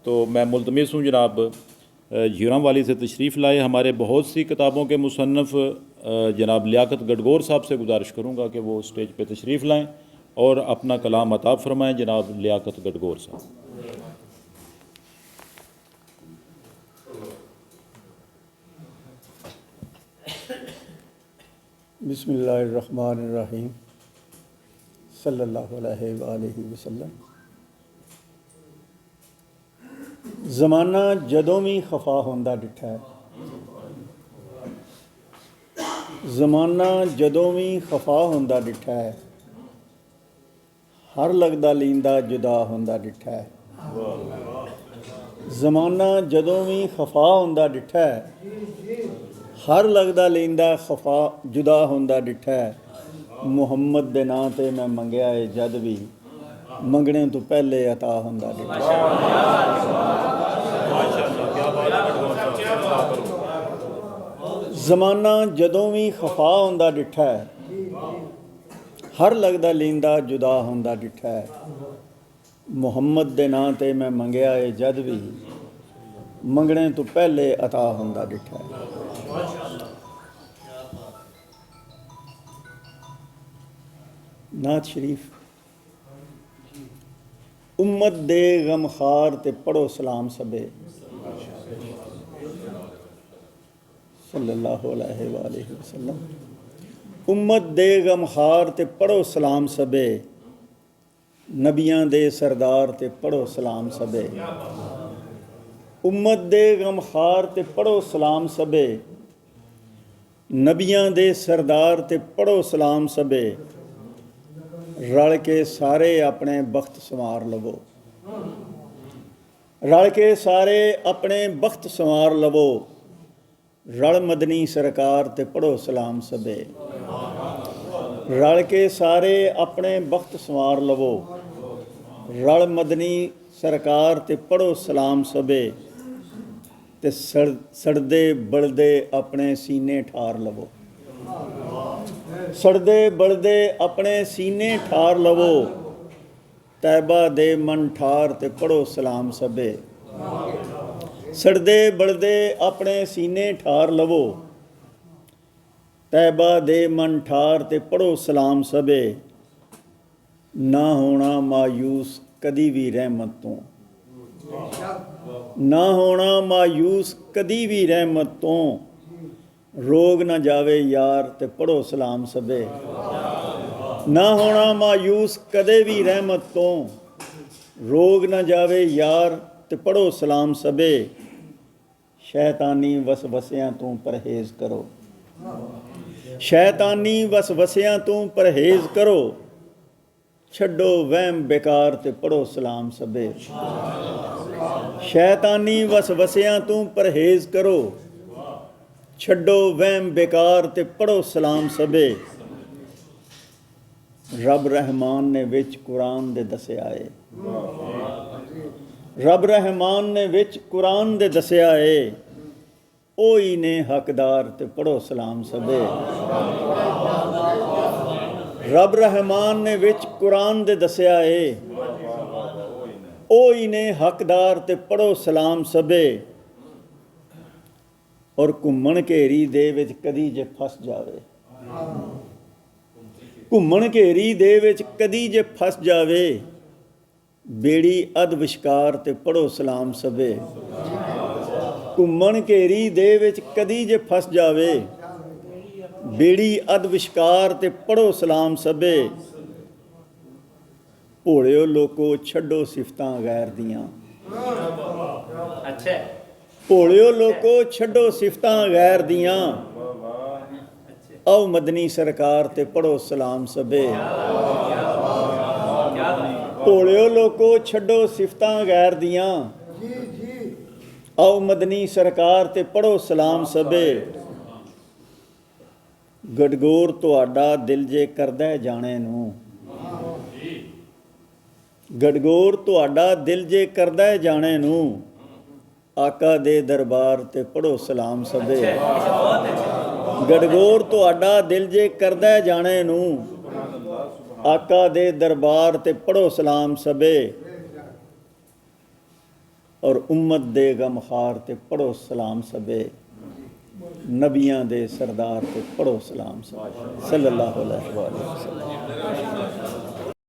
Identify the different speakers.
Speaker 1: तो मैं मुल्तमिस हूँ जनाब हीराम वाली से तशरीफ़ लाए। हमारे बहुत सी किताबों के मुसन्नफ़ जनाब लियाकत गडगोर साहब से गुजारिश करूँगा कि वो स्टेज पे तशरीफ़ लाएँ और अपना कलाम अता फ़रमाएँ। जनाब लियाकत गडगोर साहब।
Speaker 2: बिस्मिल्लाहिर्रहमानिर्रहीम सल्लल्लाहु अलैहि वसल्लम। ज़माना जदों भी खफा होंदा डिठा है, ज़माना जदों भी खफा होंदा डिठा है, हर लगदा लींदा जुदा होंदा डिठा है। ज़माना जदों भी खफा होंदा डिठा है, हर लगदा लींदा खफा जुदा होंदा डिठा है। मुहम्मद दे नां ते मैं मंगया है जद भी, मंगने तो पहले अता होंदा डिठा है। ज़माना जदों भी खफा होंदा डिठा है, हर लगदा लींदा जुदा होंदा डिठा है। मुहम्मद दे नां ते मैं मंगया है जद भी, मंगने तो पहले अता होंदा डिठा है। नात शरीफ। उम्मत दे गमखार ते पढ़ो सलाम सबे, सल्लल्लाहु अलैहि वसल्लम। उम्मत दे गमखार ते पढ़ो सलाम सबे, नबियां दे सरदार ते पढ़ो सलाम सबे। उम्मत दे गमखार ते पढ़ो सलाम सबे, नबियां दे सरदार ते पढ़ो सलाम सबे। रल के सारे अपने बख्त संवार लवो, रल के सारे अपने बख्त संवार लवो। रल मदनी सरकार ते पढ़ो सलाम सबे, रल के सारे अपने बख्त संवार लवो। रल मदनी सरकार ते पढ़ो सलाम सबे, ते सड़दे बलदे अपने सीने ठार लवो। सड़दे बलदे अपने सीने ठार लवो, तैबा दे मन ठार ते पढ़ो सलाम सबे। सड़दे बलदे अपने सीने ठार लवो, तैबा दे मन ठार ते पढ़ो सलाम सबे। ना होना मायूस कदी भी रहमत तो, ना होना मायूस कदी भी रहमत तो। रोग न जावे यार ते पढ़ो सलाम सबे। ना होना मायूस कदे भी रहमत तो, रोग न जावे यार ते पढ़ो सलाम सबे। शैतानी वसवसियां तू परहेज़ करो, शैतानी वसवसियां तू परहेज़ करो। छड्डो वहम बेकार ते पढ़ो सलाम सबे। शैतानी वसवसियां तू परहेज़ करो, छड्डो वहम बेकार ते पढ़ो सलाम सबे। रब रहमान ने विच कुरान दे दस्या है, रब रहमान ने विच कुरान दे दस्या है। ओही ने हकदार ते पढ़ो सलाम सबे। रब रहमान ने विच कुरान दे दस्या है, ओही ने हकदार ते पढ़ो सलाम सबे। और घूमन घेरी दे विच कदी जे फस जावे, घूमन घेरी दे विच कदी जे फस जावे। बेड़ी अध विशकार ते पढ़ो सलाम सबे। घूमन घेरी दे विच कदी जे फस जावे, बेड़ी अध विशकार ते पढ़ो सलाम सबे। भोलिओ लोको छड्डो सिफतां गैर दियां, अच्छा भोलिओ लोको छड्डो सिफतां गैर दियां। आओ मदनी सरकार ते पढ़ो सलाम सबे। भोलिओ लोको छड्डो सिफतां गैर दियां, आओ मदनी सरकार ते पढ़ो सलाम सबे। गडगोर तुहाडा दिल जे करदा जाने नूं, गडगोर तुहाडा दिल जे करदा जाने नूं। आका दे दरबार ते पढ़ो सलाम सबे। गडगोर तुहाडा दिल जे करदा जाने नूं, आका दे दरबार ते पढ़ो सलाम सबे। ਔਰ ਉਮਤ ਦੇ ਗਮਖਾਰ ਤੇ ਪੜੋ ਸਲਾਮ ਸਭੇ ਨਬੀਆਂ ਦੇ ਸਰਦਾਰ ਤੇ ਪੜੋ ਸਲਾਮ ਸਭੇ ਸੱਲੱਲਾਹੁ ਅਲੈਹਿ ਵਸੱਲਮ।